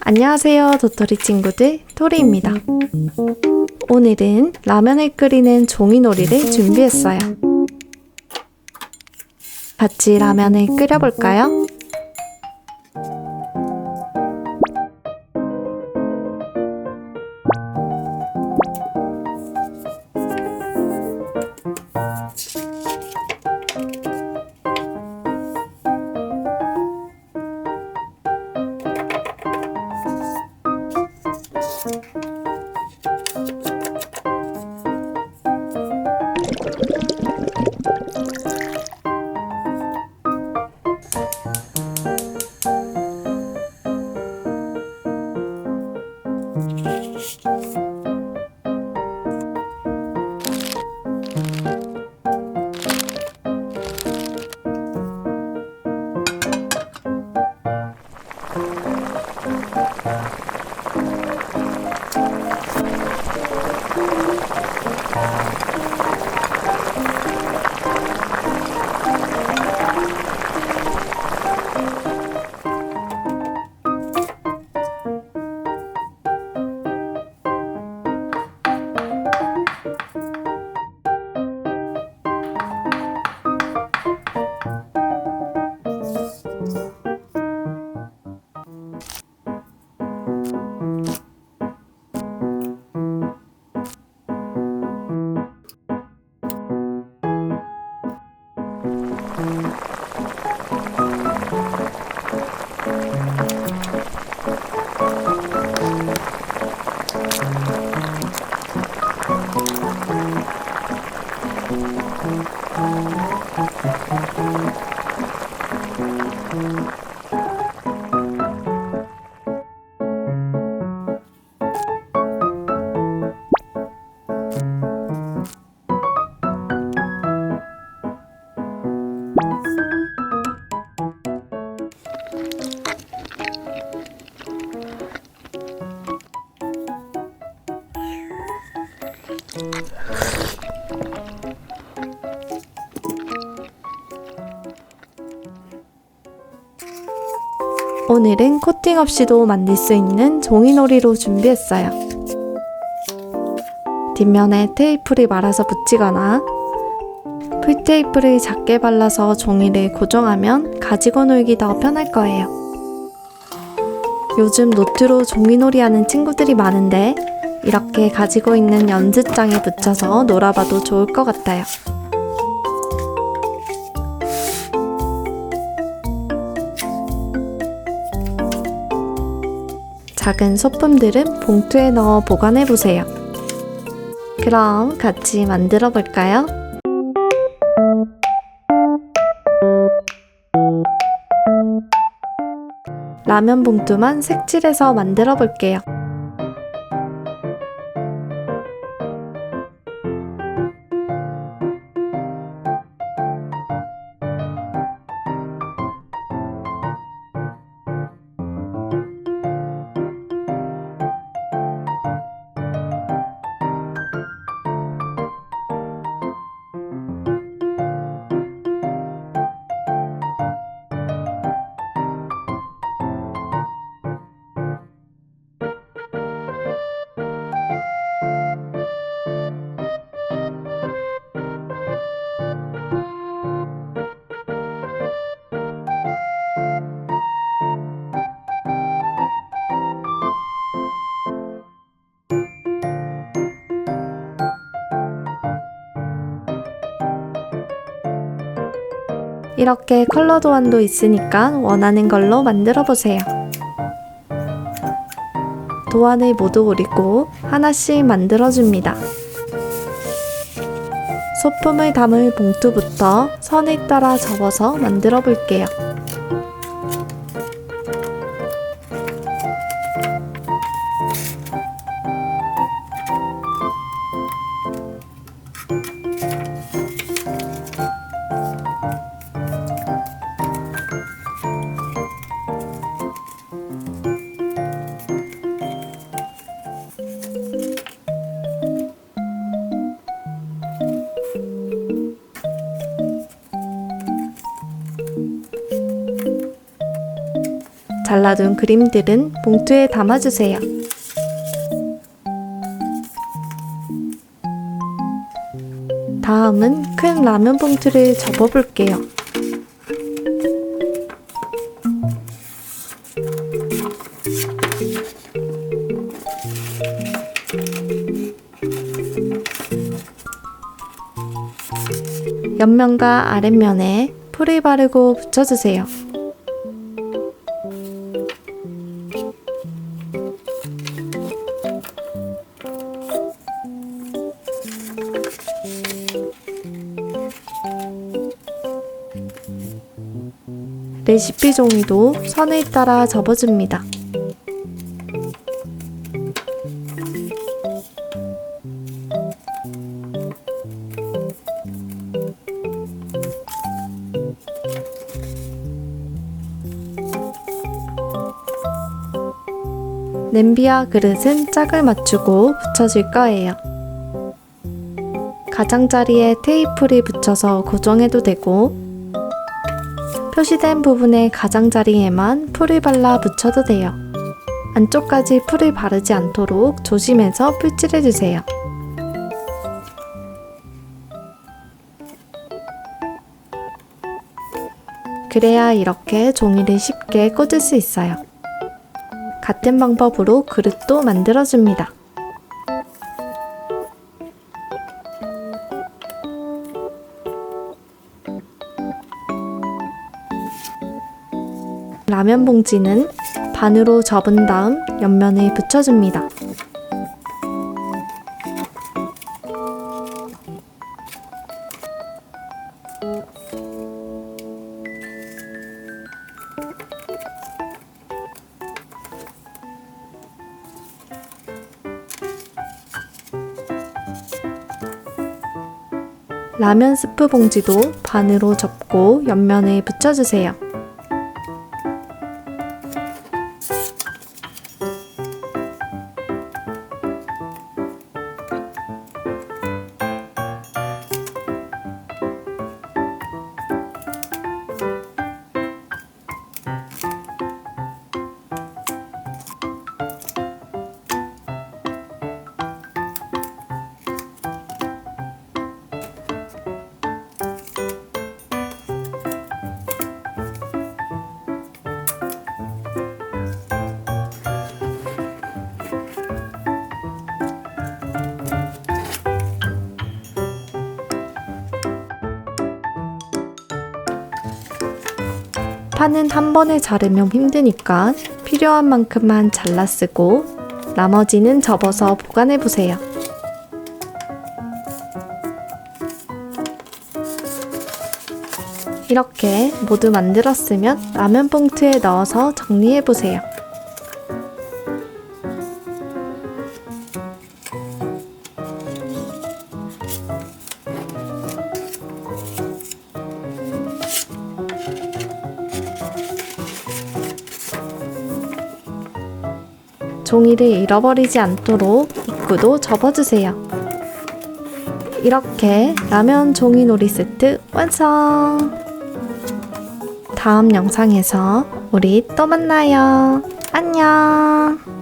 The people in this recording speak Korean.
안녕하세요, 도토리 친구들, 토리입니다. 오늘은 라면을 끓이는 종이놀이를 준비했어요. 같이 라면을 끓여볼까요? 오늘은 코팅 없이도 만들 수 있는 종이놀이로 준비했어요. 뒷면에 테이프를 말아서 붙이거나 풀테이프를 작게 발라서 종이를 고정하면 가지고 놀기 더 편할 거예요. 요즘 노트로 종이놀이 하는 친구들이 많은데 이렇게 가지고 있는 연습장에 붙여서 놀아봐도 좋을 것 같아요. 작은 소품들은 봉투에 넣어 보관해보세요. 그럼 같이 만들어 볼까요? 라면 봉투만 색칠해서 만들어 볼게요. 이렇게 컬러 도안도 있으니까 원하는 걸로 만들어 보세요. 도안을 모두 그리고 하나씩 만들어줍니다. 소품을 담을 봉투부터 선을 따라 접어서 만들어 볼게요. 잘라둔 그림들은 봉투에 담아주세요. 다음은 큰 라면 봉투를 접어볼게요. 옆면과 아랫면에 풀을 바르고 붙여주세요. 레시피 종이도 선을 따라 접어줍니다. 냄비와 그릇은 짝을 맞추고 붙여줄 거예요. 가장자리에 테이프를 붙여서 고정해도 되고, 표시된 부분의 가장자리에만 풀을 발라 붙여도 돼요. 안쪽까지 풀을 바르지 않도록 조심해서 풀칠해주세요. 그래야 이렇게 종이를 쉽게 꽂을 수 있어요. 같은 방법으로 그릇도 만들어줍니다. 라면 봉지는 반으로 접은 다음 옆면을 붙여줍니다. 라면 스프 봉지도 반으로 접고 옆면을 붙여주세요. 판은 한 번에 자르면 힘드니까 필요한 만큼만 잘라 쓰고 나머지는 접어서 보관해 보세요. 이렇게 모두 만들었으면 라면 봉투에 넣어서 정리해 보세요. 종이를 잃어버리지 않도록 입구도 접어주세요. 이렇게 라면 종이놀이 세트 완성! 다음 영상에서 우리 또 만나요. 안녕!